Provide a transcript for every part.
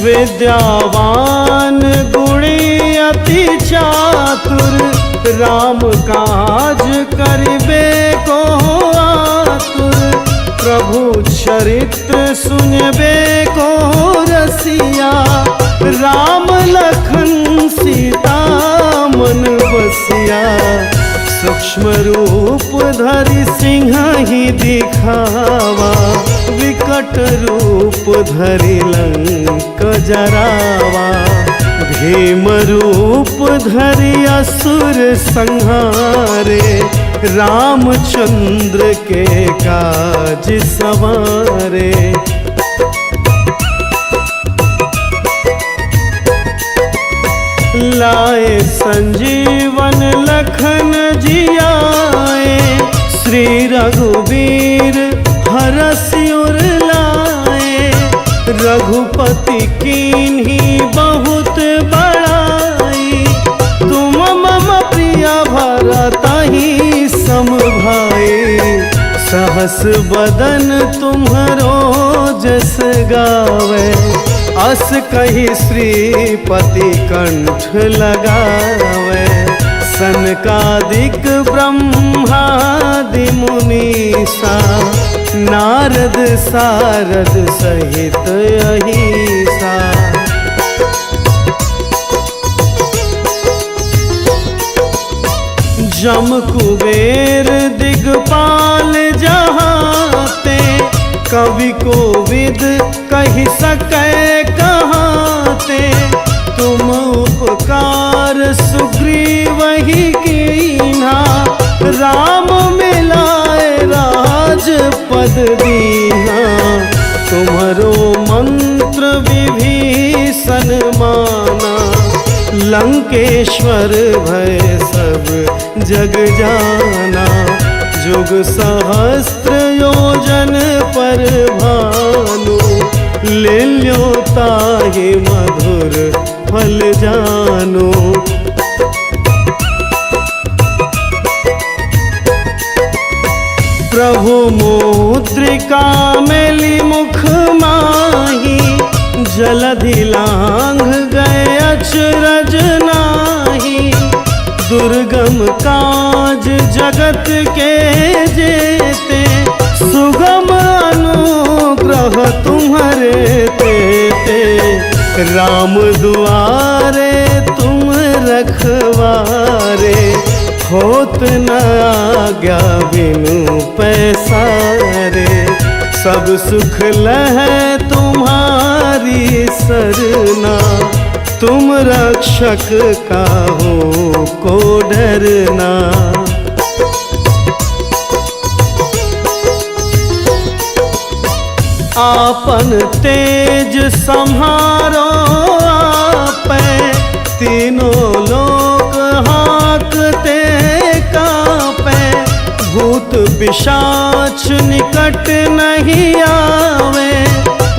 विद्यावान गुणी अति चातुर, राम काज करिबे को आतुर। प्रभु चरित्र सुनबे को रसिया, राम लखन सीता मन बसिया। सूक्ष्म रूप धरि सिंह ही दिखावा, विकट रूप धरि लंक जरावा। भीम रूप धरि असुर संहारे, रामचंद्र के काज सवारे। लाए संजीवन लखन जियाए, श्री रघुवीर हरषि उर लाए। रघुपति कीन्ही बहुत बड़ाई, तुम मम प्रिय भरतहि सम भाई। सहस बदन तुम्हरो जस गावे, अस कहि श्रीपति कंठ लगावे। सनकादिक ब्रह्मादि मुनीसा, नारद सारद सहित अहिसा। जम कुबेर दिगपाल जहाते, कवि कोविद कहि सकै कहाते। तुम उपकार सुग्रीवहि कीन्हा, राम मिलाए राजपद दीन्हा। तुम्हरो मंत्र विभीषण माना, लंकेश्वर भय सब जग जाना। जुग सहस्त्र योजन पर भानु, ले ल्यो ताहि मधुर फल जानु। प्रभु मुद्रिका मेली मुख माही, जलधि लांघ गए अचरज नाही। दुर्गम काज जगत के जेते, सुगम अनुग्रह तुम्हारे तेते। राम दुआरे तुम रखवारे, होत न आज्ञा बिनु पैसारे। सब सुख लहै तुम्हारी सरना, तुम रक्षक काहू को डरना। आपन तेज सम्हारो आपै, तीनों लोक हाँकते कांपै। भूत पिशाच निकट नहीं आवे,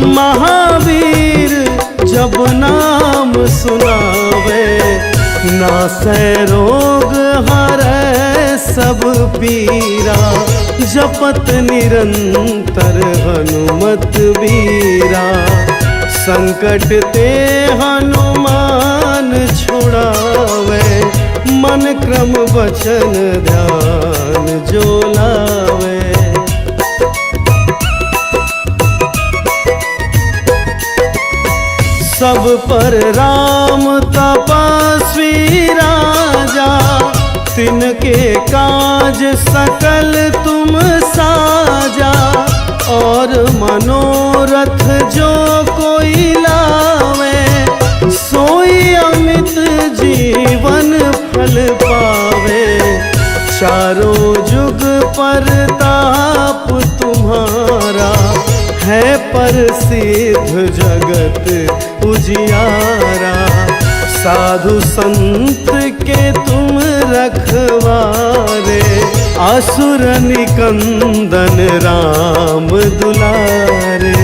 महावीर जब नाम सुनावे। नासै रोग हरै सब पीरा, जपत निरंतर हनुमत बीरा। संकट ते हनुमान छुड़ावे, मन क्रम वचन ध्यान जो लावे। सब पर राम तपस्वी राजा, तिनके काज सकल तुम साजा। और मनोरथ जो कोई लावे, सोई अमित जीवन फल पावे। चारों जुग परताप तुम्हारा, है प्रसिद्ध जगत उजियारा। साधु संत के तुम रखवारे, असुर निकंदन राम दुलारे।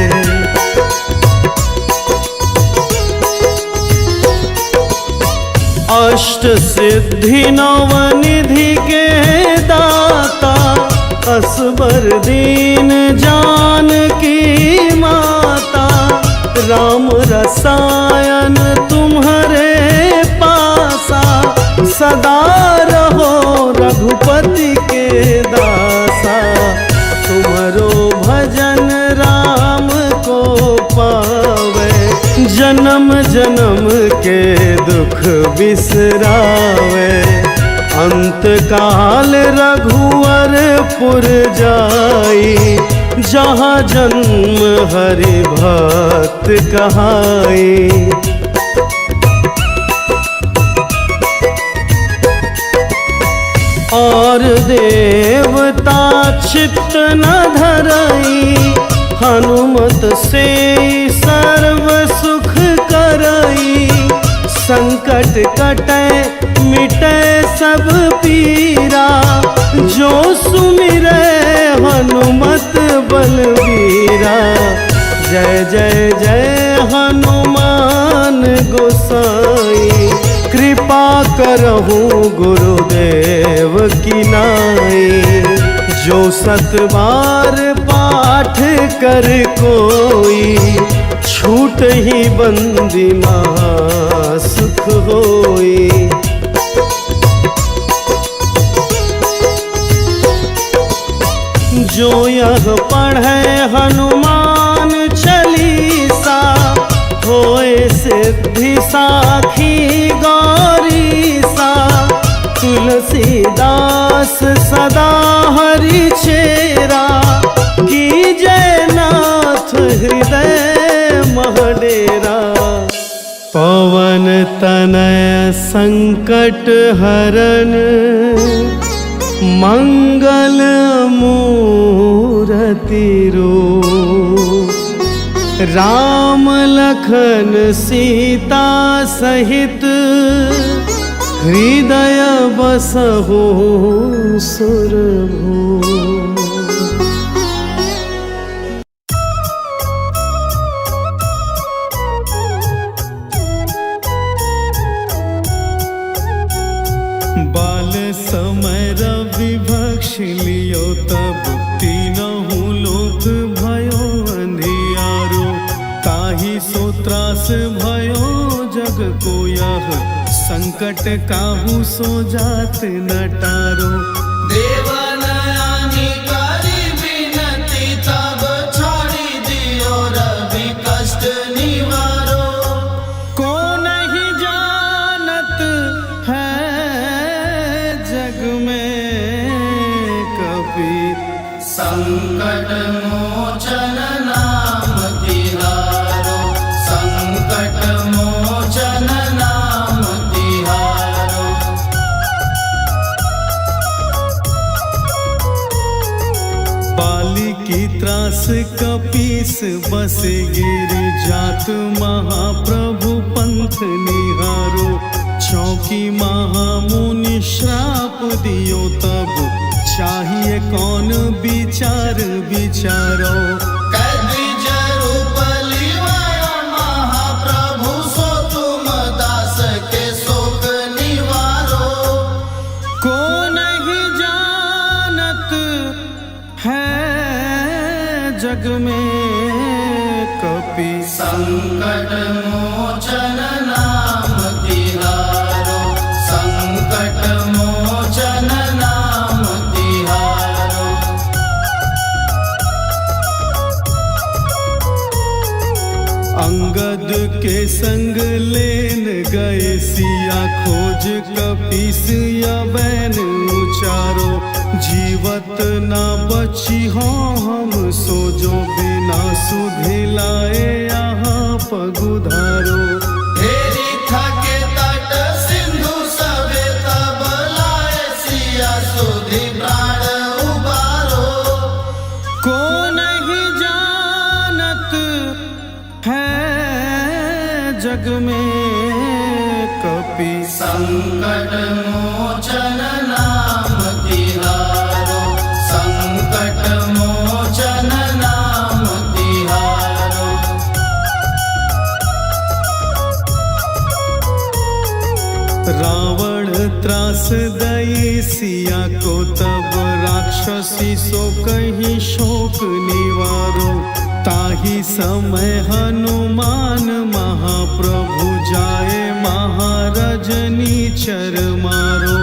अष्ट सिद्धि नव निधि के दाता, असबर दीन जानकी माता। राम रसायन तुम्हारे पासा, सदा रहो रघुपति के दासा। तुम्हारो भजन राम को पावे, जन्म जन्म के दुख बिसरावे। अंत काल रघुवरपुर जाई, जहाँ जन्म हरि भक्त कहाई। और देवता चित्त न धरई, हनुमत से सर्व सुख करई। संकट कटे मिटे सब पीरा, जो सुमिरै हनुमत बलबीरा। जय जय जय हनुमान गोसाई, कृपा करहु गुरुदेव की नाई। जो सत बार पाठ कर कोई, छूट ही बंदी महा सुख होई। जो यह पढ़े हनुमान चालीसा, होए सिद्धि साखी गौरीसा। तुलसीदास सदा हरि चेरा, कीजय नाथ हृदय महडेरा। पवन तनय संकट हरन, मंगल मूरति रूप। राम लखन सीता सहित, हृदय बसहु सुरभूप। बाल समय रवि भक्ष लियो, तब तीनहु लोक भयो अंधियारो। ताहि सो त्रास भयो जग को यह, संकट काहू सो जात न टारो। देवनयनी करि विनती, तब छोड़ि दियो रवि कष्ट निवारो। को नहीं जानत है जग में कपि, संकट मोचन नाम तिहारो। संकट मोचन नाम तिहारो। बाली की त्रास कपीस बस गिर जात, महाप्रभु पंथ निहारो। चौकी महामुनि श्राप दियो, तब चाहिए कौन विचार विचारो। कैद्विज रूप लिवायो महाप्रभु, सो तुम दास के शोक निवारो। को नहीं जानत है जग में कपि, संकट मोचन नाम तिहारो। संकट मोचन नाम तिहारो। अंगद के संग लेन गए सिया, खोज कपीस या बैन उचारो। जीवत ना बची हो हम सो, जो बिना सुधि लाए यहाँ पगुधारो। हेरी थके तट सिंधु सबे, तब लाए सिया सुधि प्राण उबारो। को नहीं जानत है जग में कपि, संकट मोचन नाम तिहारो। संकट मोचन नाम तिहारो। रावण त्रास दई सिया को, तब राक्षसी सो कहीं शोक निवारो। ताही समय हनुमान महाप्रभु जाए महारजनी चर मारो।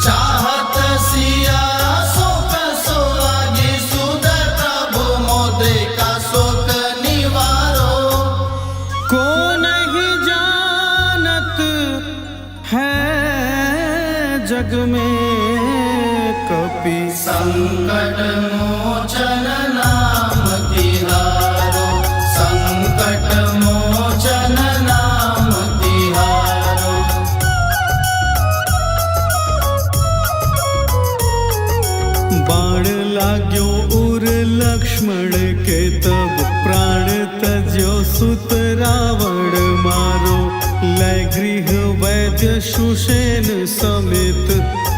चाहत सिया शोक सोहागी सुदर प्रभु मोद्रिका शोक निवारो। को नहीं जानत है जग में कपि संकट मोचन नाम तिहारो। संकट मोचन नाम तिहारो। बाण लाग्यो उर लक्ष्मण के तब प्राण तज्यो सुत रावण मारो। लय गृह वैद्य सुषेण समेत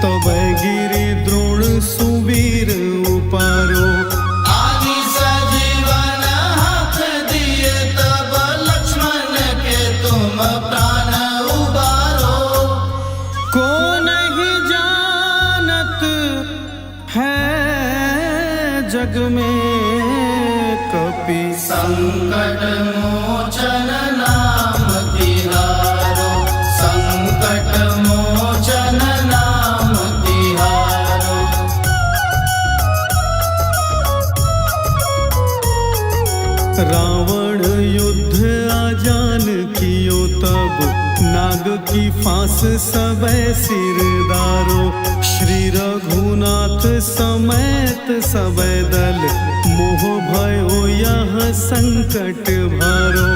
तब गिरि द्रोण सुवीर उपारो। आदि सजीवन हाथ दिए तब लक्ष्मण के तुम प्राण उबारो। को नहीं जानत है जग में कपि संकट मोचन नाम तिहारो। संकट मोचन नाम तिहारो। रावण युद्ध आजान कियो तब नाग की फांस सबे सिरदारो। श्री रघुनाथ समेत सबे दल मोह भयो यह संकट भारो।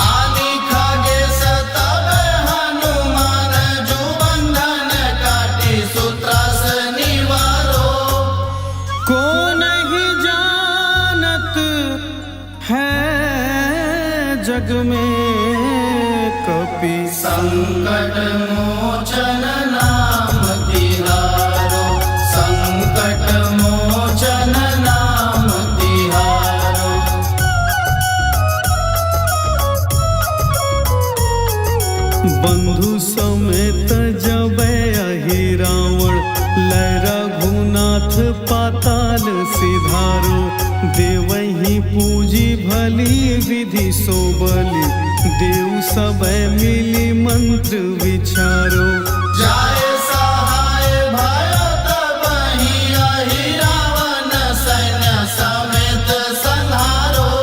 आदि खगेश तब हनुमान जो बंधन काटी सूत्रास निवारो। को नहीं जानत है जग में कपि संकट मोचन नाम तिहारो। संकट मोचन नाम तिहारो। बंधु समेत जबै अहि रावण लय रघुनाथ पाताल सिधारो। देवहि पूजी भली विधि सो बलि देव सबे मिली मंत्र विचारो। जाय सहाय भयो तबहि अहि रावण सैन्य समेत संहारो।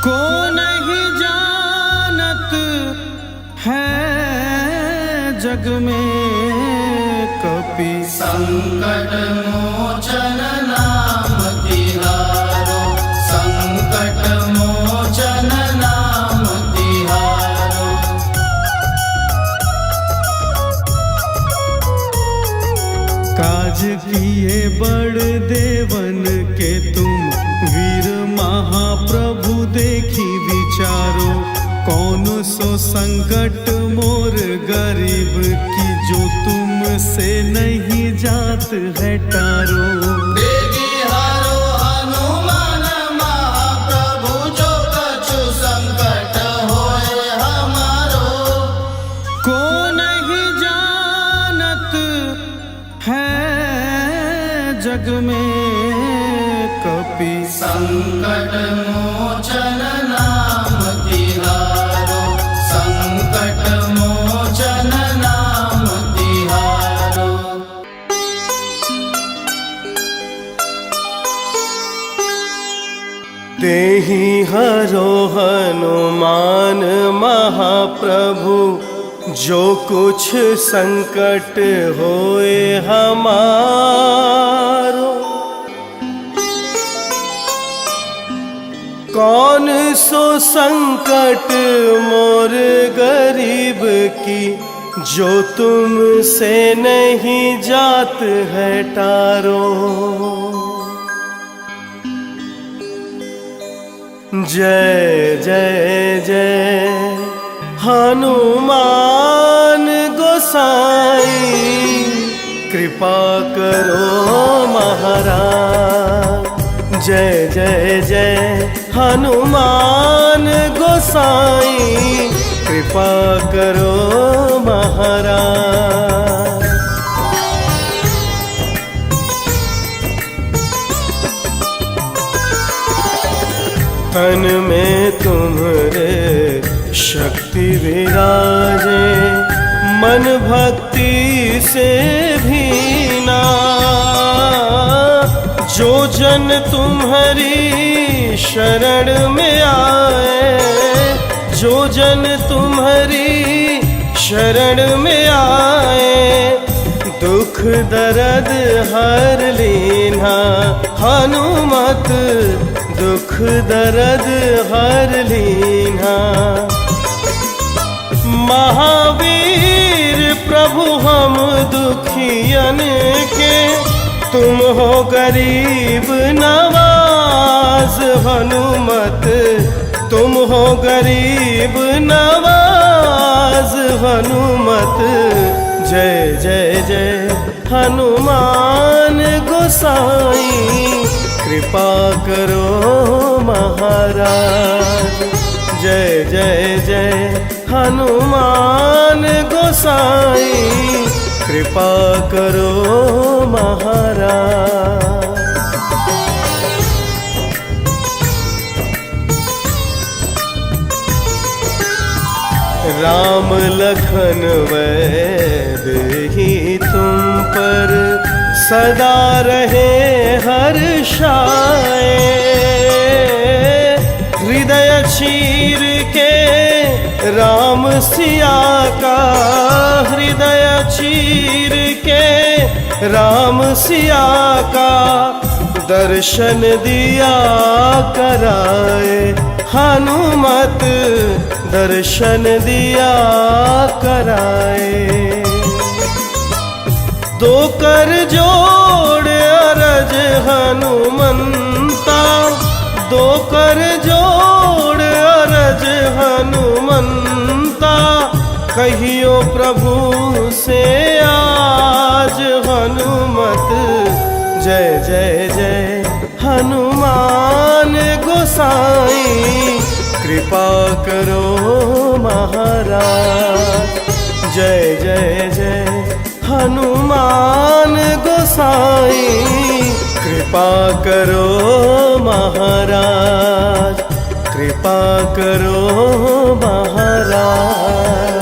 को नहीं जानत है जग में कपि संकट मोचन नाम तिहारो। संकट मोचन नाम तिहारो। काज किए बड़ देवन के तुम वीर महाप्रभु देखी विचारो। कौन सो संकट मोर गरीब की जो तुम से नहीं जात है टारो। बेगी हरो हनुमान महाप्रभु जो कछु संकट होए हमारो। को नहीं जानत है जग में कपि संकट मोचन नाम तिहारो। संकट मोचन नाम तिहारो। तेहि हरो हनुमान महाप्रभु जो कुछ संकट होए हमारो। कौन सो संकट मोर गरीब की जो तुम से नहीं जात है टारो। जय जय जय हनुमान गोसाई कृपा करो महाराज। जय जय जय हनुमान गोसाई कृपा करो महाराज। तन में तुम्हारे शक्ति विराजे, मन भक्ति से भीना। जो जन तुम्हारी शरण में आए, जो जन तुम्हारी शरण में आए, दुख दर्द हर लीना। हनुमत दुख दर्द हर लीना। महावीर प्रभु हम दुखियन के, तुम हो गरीब नवाज। हनुमत तुम हो गरीब नवाज। हनुमत जय जय जय हनुमान गोसाई, कृपा करो महाराज। जय जय जय हनुमान गोसाई, कृपा करो महाराज। राम लखन वैदेही तुम पर सदा रहे हर्षाए। हृदय चीर के राम सिया का, हृदय चीर के राम सिया का, दर्शन दिया कराए। हनुमत दर्शन दिया कराए। दो कर जोड़ अरज हनुमंता, दो कर जोड़ अरज हनुमंता, कहियो प्रभु से आज। हनुमत जय जय जय हनुमान गोसाई, कृपा करो महाराज। जय जय जय हनुमान गोसाई, कृपा करो महाराज। कृपा करो महाराज।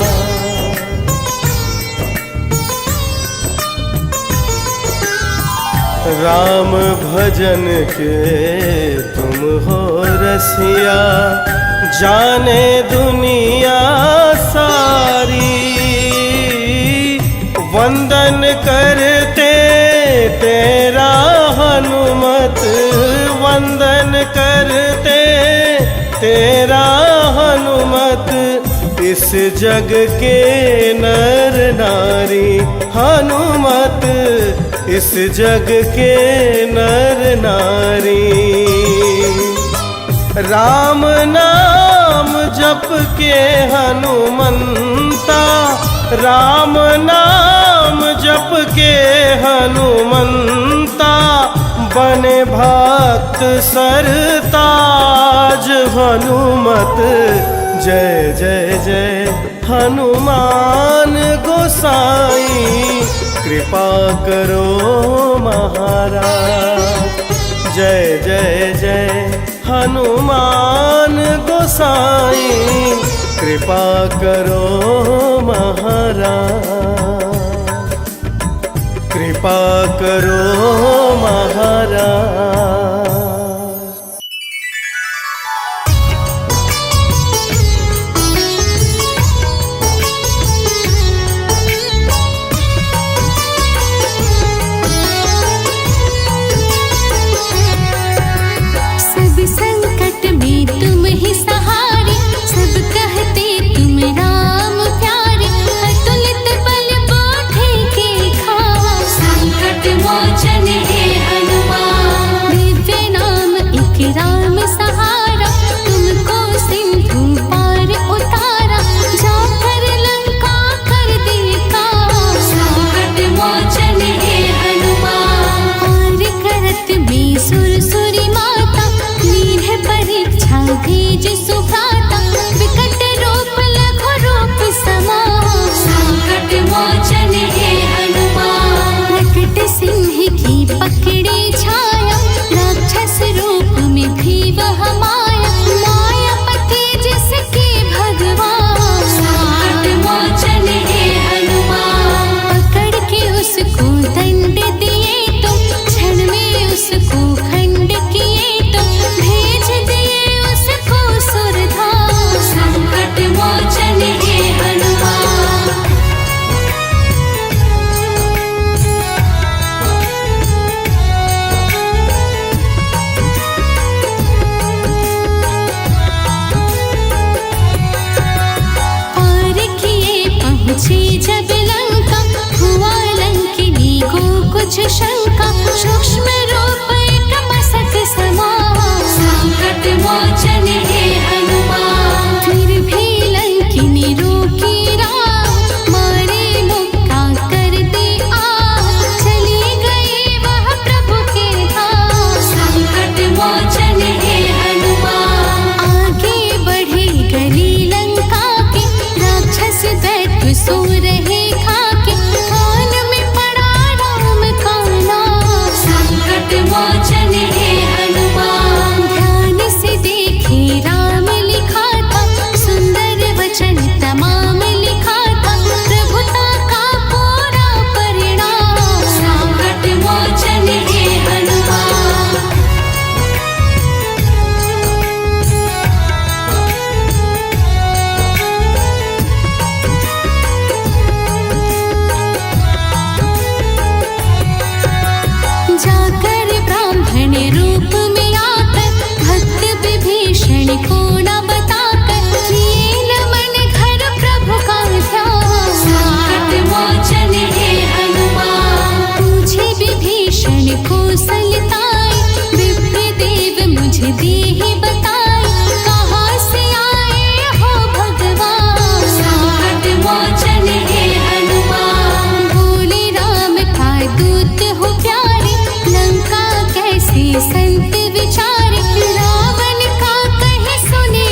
राम भजन के तुम हो रसिया, जाने दुनिया सारी। वंदन करते तेरा हनुमत, वंदन करते तेरा हनुमत। इस जग के नर नारी, हनुमत इस जग के नर नारी। राम नाम जप के हनुमंता, राम नाम जप के हनुमंता, बने भक्त सरताज। हनुमत जय जय जय हनुमान गोसाई, कृपा करो महाराज। जय जय जय हनुमान गोसाई, कृपा करो महाराज। कृपा करो महाराज। तुम ही सहारे, सब कहते तुम राम प्यारे। अतुलित बल बूढ़े के खावा, संकट मोचन हे हनुमान। कोना बताकर लिए नमन घर प्रभु का ध्यान। संकट मोचन हे हनुमान, पूछे विभीषण कौशलताई, विप्रदेव मुझे देहि बताई, कहाँ से आए हो भगवान। संकट मोचन हे हनुमान, भोले राम का दूत हो प्यारे, लंका कैसे संत विचारे, रावण का कहे सुने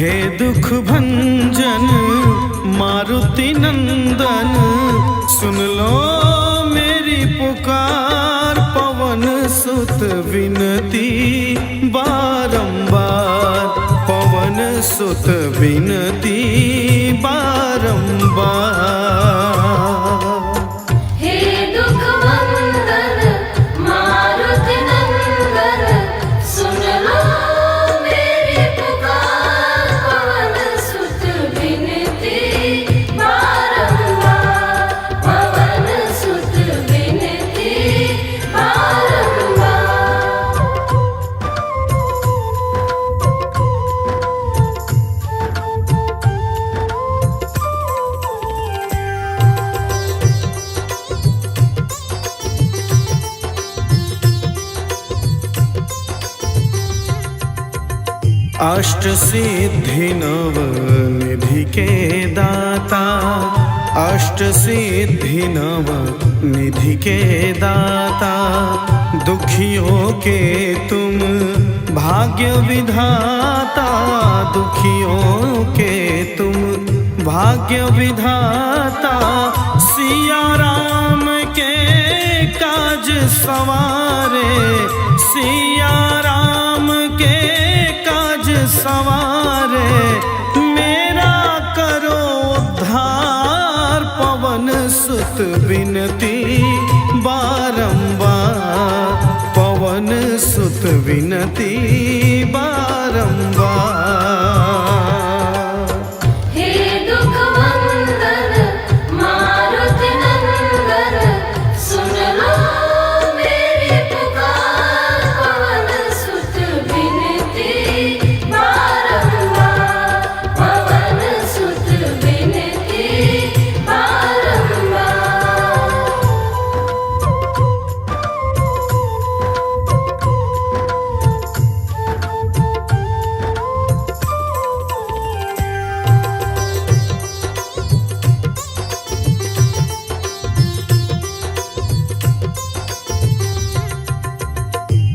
हे दुख भंजन मारुति नंदन, सुन लो मेरी पुकार। पवन सुत विनती बारंबार, पवन सुत विनती बारंबार। हे दुख भंजन मारुति नंदन, सुन लो मेरी पुकार। पवन सुत विनती बारंबार, पवन सुत विनती बारंबार। अष्ट सिद्धि नव निधि के दाता, अष्ट सिद्धि नव निधि के दाता। दुखियों के तुम भाग्य विधाता, दुखियों के तुम भाग्य विधाता। सिया राम के काज सवारे, सिया राम के काज सवारे। मेरा करो उद्धार, पवन सुत विनती बारंबार, पवन सुत विनती बारंबार। हे दुख भंजन मारुति नंदन, सुन लो मेरी पुकार। पवन सुत विनती बारंबार, पवन सुत विनती बारंबार।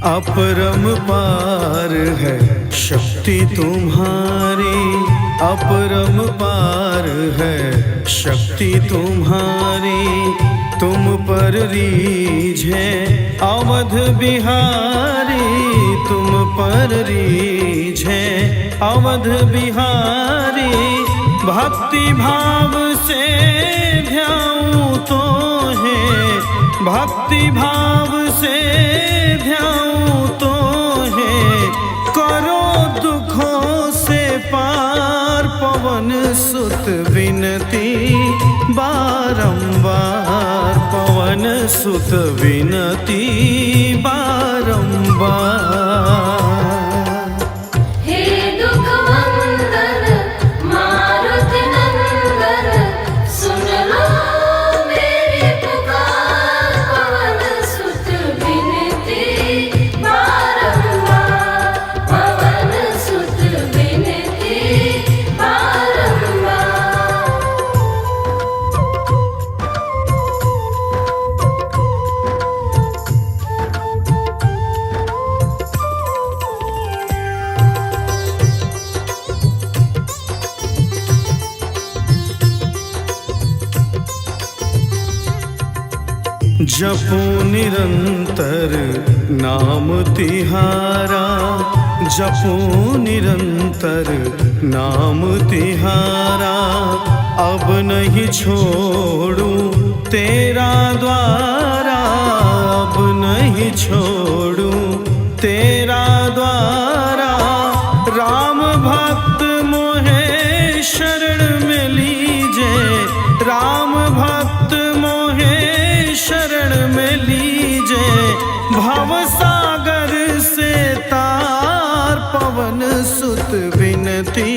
अपरम पार है शक्ति तुम्हारी, अपरम पार है शक्ति तुम्हारी। तुम पर रीझ है अवध बिहारी, तुम पर रीझ है अवध बिहारी। भक्ति भाव से ध्याऊं तो है, भक्ति भाव से ध्याऊं तो है। करो दुखों से पार, पवन सुत विनती बारंबार, पवन सुत विनती बारंबार। हे दुख भंजन मारुति नंदन, सुन लो मेरी पुकार। पवन सुत विनती बारंबार, पवन सुत विनती बारंबार। जपो निरंतर नाम तिहारा, जपो निरंतर नाम तिहारा। अब नहीं छोड़ूं तेरा द्वारा, अब नहीं छोड़ूं तेरा द्वारा। राम भक्त मोहे शरण में लीजे, राम भक्त मोहे शरण में लीजे। भव सागर से तार, पवन सुत विनती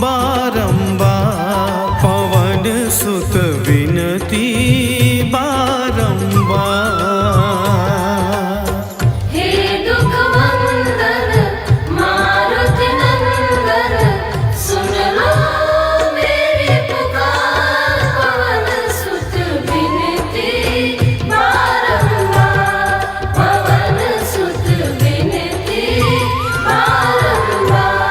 बारंबार, पवन सुत विनती बारंबार। हे दुख भंजन मारुति नंदन, सुन लो मेरी पुकार। पवन सुत विनती बारंबार, पवन सुत विनती बारंबार।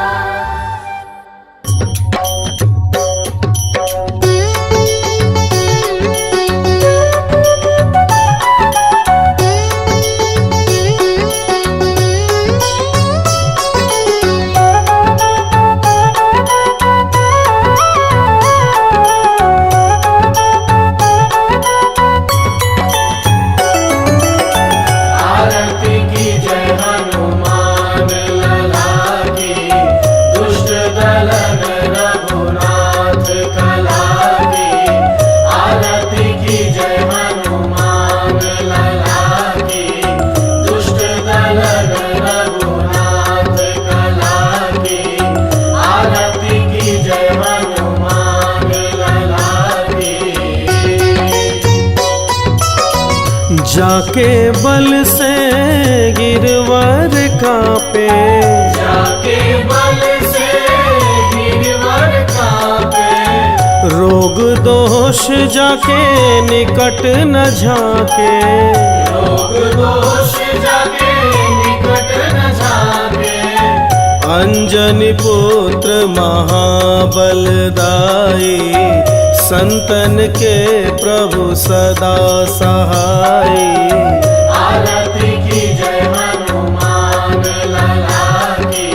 जाके बल से गिरवर कांपे, जाके बल से गिरवर कांपे, रोग दोष जाके निकट न झाके, रोग दोष जाके निकट न झाके। अंजनी पुत्र महाबलदाई, संतन के प्रभु सदा सहाय। आरती की जय हनुमान लला की।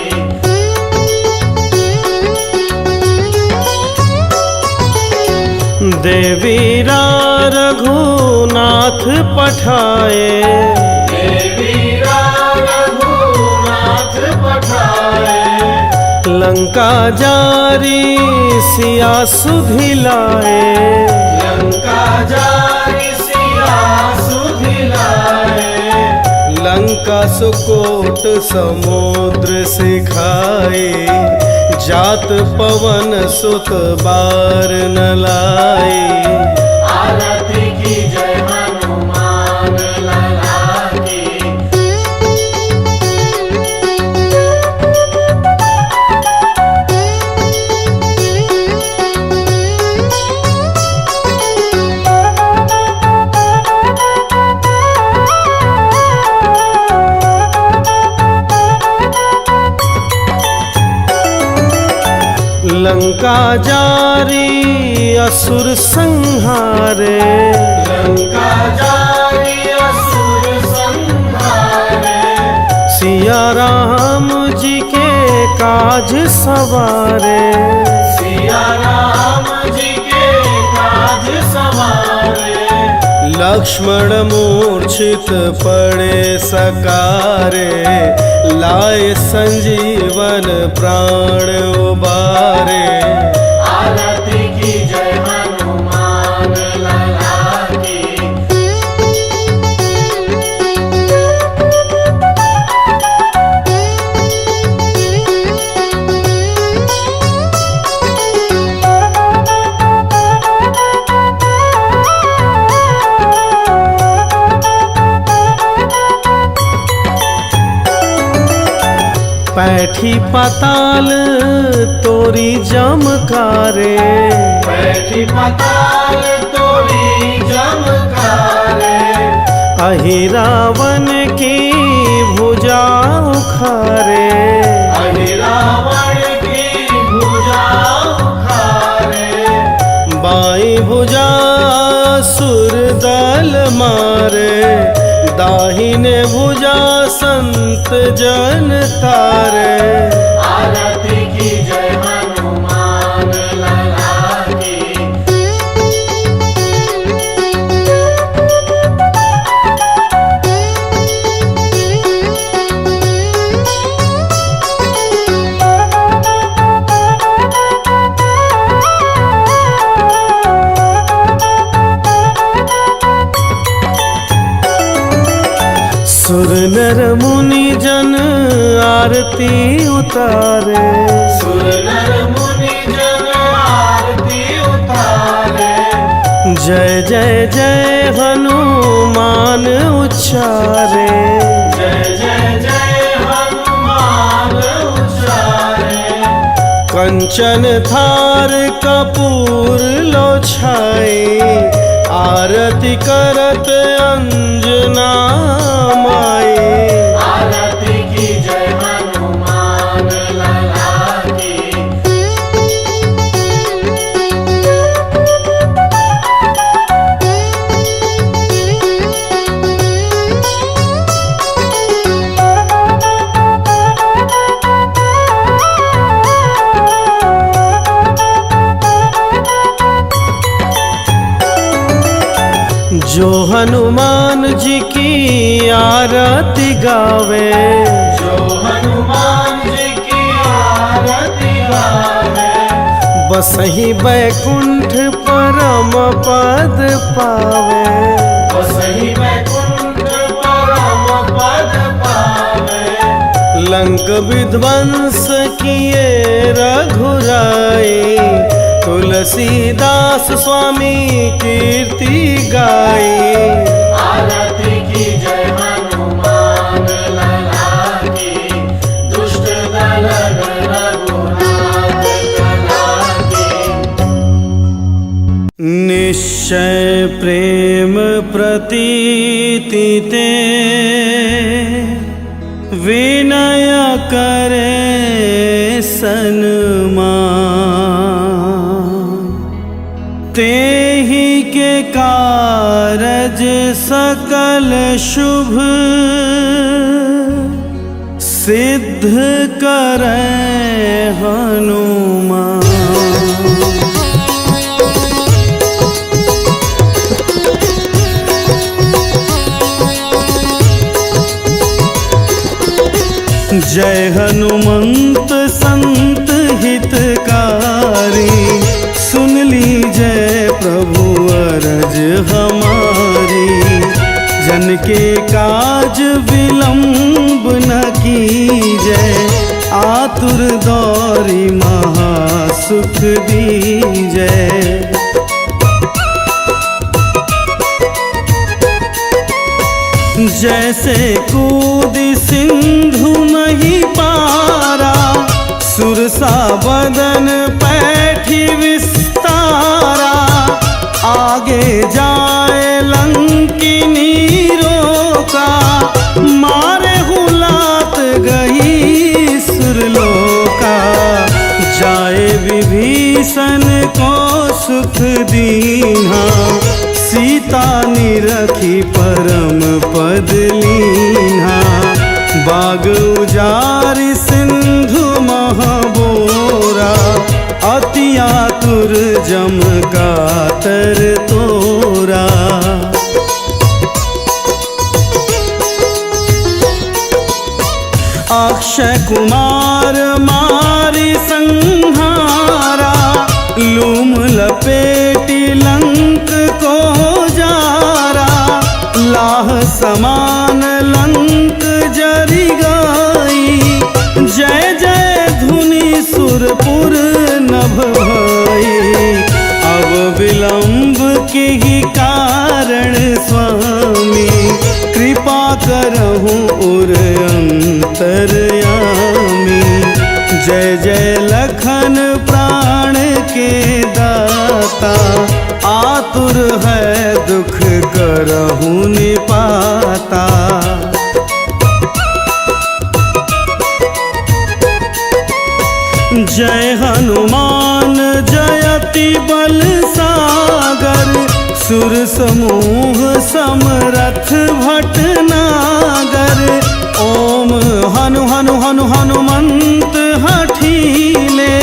देवीरा रघुनाथ पठाए, देवीरा रघुनाथ पठाए, लंका जारी सिया सुधिलाए, लंका जारी सिया सुधिलाए। लंका सुकोट समुद्र सिखाए, जात पवन सुत बार न लाए। आरती की जय हनुमान लला की। लंका जारी असुर संहारे, लंका जारी असुर संहारे, सिया राम जी के काज सवारे, सिया राम जी के काज सवारे। लक्ष्मण मूर्छित पड़े सकारे, लाए संजीवन प्राण उबारे। आरती की जय हनुमान लला की। पैठी पाताल तोरी जमकारे, बैठी पताल तोरी जमकारे, अहि रावण की भुजा उखारे, अहि रावण की भुजा उखारे। बाई भुजा सुर दल मारे, दाहिने भुजा संत जन तारे। आरती की जय हनुमान लला की। सुर नर मुनि जन आरती उतारे, सुर नर मुनि जन आरती उतारे, जय जय जय हनुमान उच्चारे। जय जय जय हनुमान उच्चारे। कंचन थार कपूर लो छाई, आरती करत अंजना माई। आरती की जय हनुमान लला की। जो हनुमान जी की आरती गावे, जो हनुमान जी की आरती गावे, बसहि बैकुंठ परम पद पावे। बसहि बैकुंठ परम पद पावे। लंक विध्वंस किए रघुराई, तुलसीदास स्वामी कीर्ति गाई। आरती की निश्चय प्रेम प्रतीति ते विनय करे सन्मान। तेहि के कारज सकल शुभ सिद्ध करे हनुमान। जय हनुमंत संत हितकारी, सुन लीजय प्रभु अरज हमारी। जन के काज विलंब न कीजय, आतुर दौरी महासुख दीजय। जैसे कूदि सिंधु मही पारा, सुरसा बदन पैठी विस्तारा। आगे जाए लंकिनी रोका, मारे हुलात गही सुरलोका। जाए विभीषण को सुख दीन्हा, सीता निरखी परम पद लीन्हा। बाग उजारि सिंधु महबोरा, अति आतुर जम कातर तोरा। अक्षय कुमार मारि संहारा, लूम लपेटी लंक को जारा। लाह समान लंक जरि गाई, जय जय धुनि सुरपुर नभ भाई। अब विलंब के ही कारण स्वामी, कृपा करहु उर अंतरयामी। जय जय लखन प्राण के दाता, आतुर है दुख करहु निपाता। जय हनुमान जयति बल सागर, सुर समूह समरथ भटनागर। ओम हनु हनु हनु हनुमंत हठीले,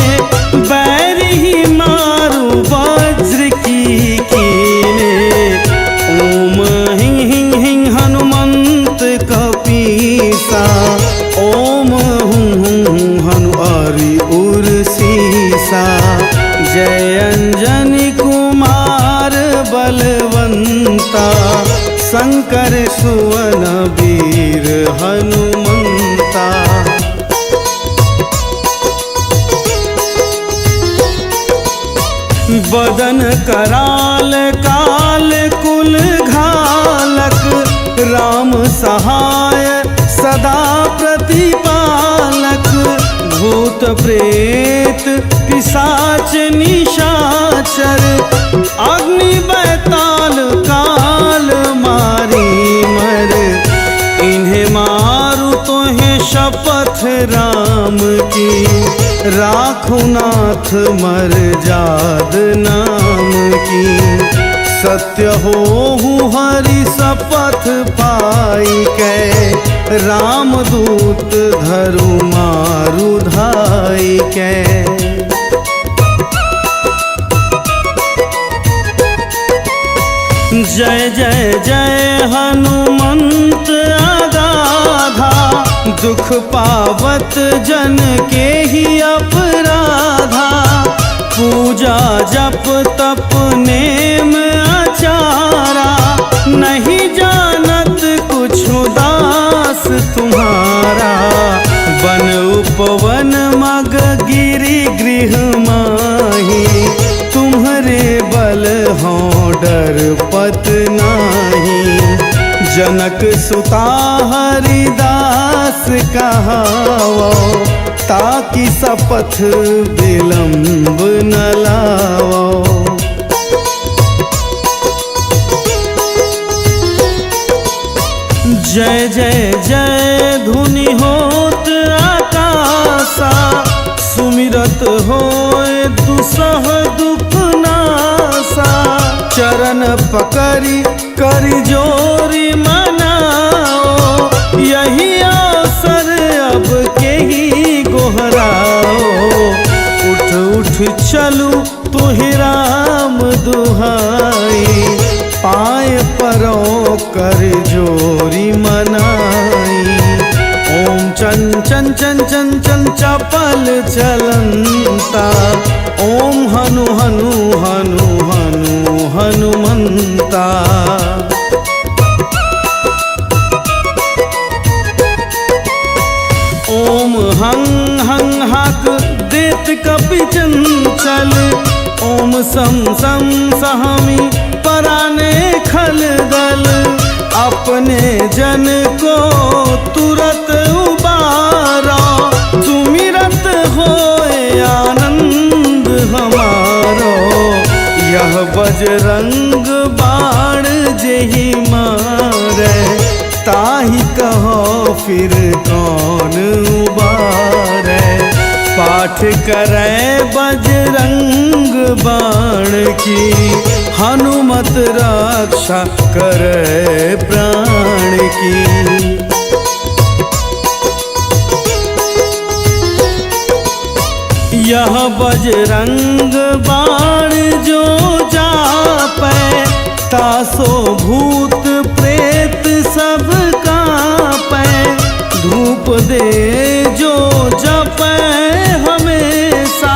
बैरी मारु वज्र की कीले। ओम हिं हिं हिं हनुमंत कपीसा, ओम हुं हुं हुं हनु आरि उर सीसा। जय अंजनी कुमार बलवंता, शंकर सुवन वीर हनुमंता। बदन कराल काल कुल घालक, राम सहाय सदा प्रतिपालक। भूत प्रेत पिशाच निशाचर, अग्नि बैताल काल मारी मर। इन्हें मारू तो है शपथ राम की, राखो नाथ मर जाद नाम की। सत्य होहु हरि शपथ पाई कै, रामदूत धरु मारु धाई कै। जय जय जय हनुमंत अगाधा, दुख पावत जन के ही अपराधा। पूजा जप तप नेम आचारा, नहीं जानत कुछ दास तुम्हारा। बन उपवन मग गिरि गृह माही, तुम्हारे बल हों डर पत नाही। जनक सुता हरिदास कहावो, ताकि शपथ विलंब न लावो। जय जय जय धुनि होत आकाशा, सुमिरत होए दुसह दुख नासा। चरण पकड़ी करी जोरी मनाओ, यही अवसर अब के ही गोहराओ। उठ उठ चलू तुहि राम दुहाई, पाए परो कर जोरी मनाई। ओम चन चन चन चन चन चपल चलंता, ओम हनु हनु हनु हनु हनुमंता। ओम हंग हंग हाक देत कपि चंचल, ओम सम सम सहमी पराने खल दल। अपने जन को तुरत उबारा, सुमिरत होए आनंद हमारो। यह बजरंग बाण जेहि मारे, ताहि कहो फिर कौन उबारे। पाठ करे बजरंग बाण की, हनुमत रक्षा करे प्राण की। यह बजरंग बाण जो जापै, तासो भूत प्रेत सब कांपै। धूप दे जो जपै हमेशा,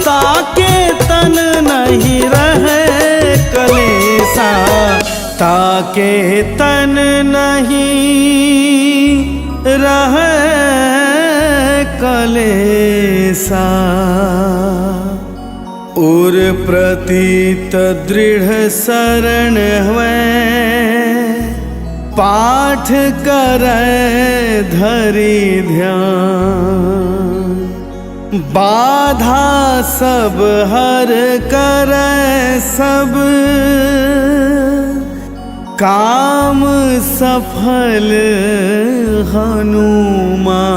ताके तन नहीं रहे कलेसा। ताके तन नहीं रहे कलेसा। उर प्रतीत दृढ़ शरण हुए, पाठ करे धरि ध्यान। बाधा सब हर करे सब, काम सफल हनुमान।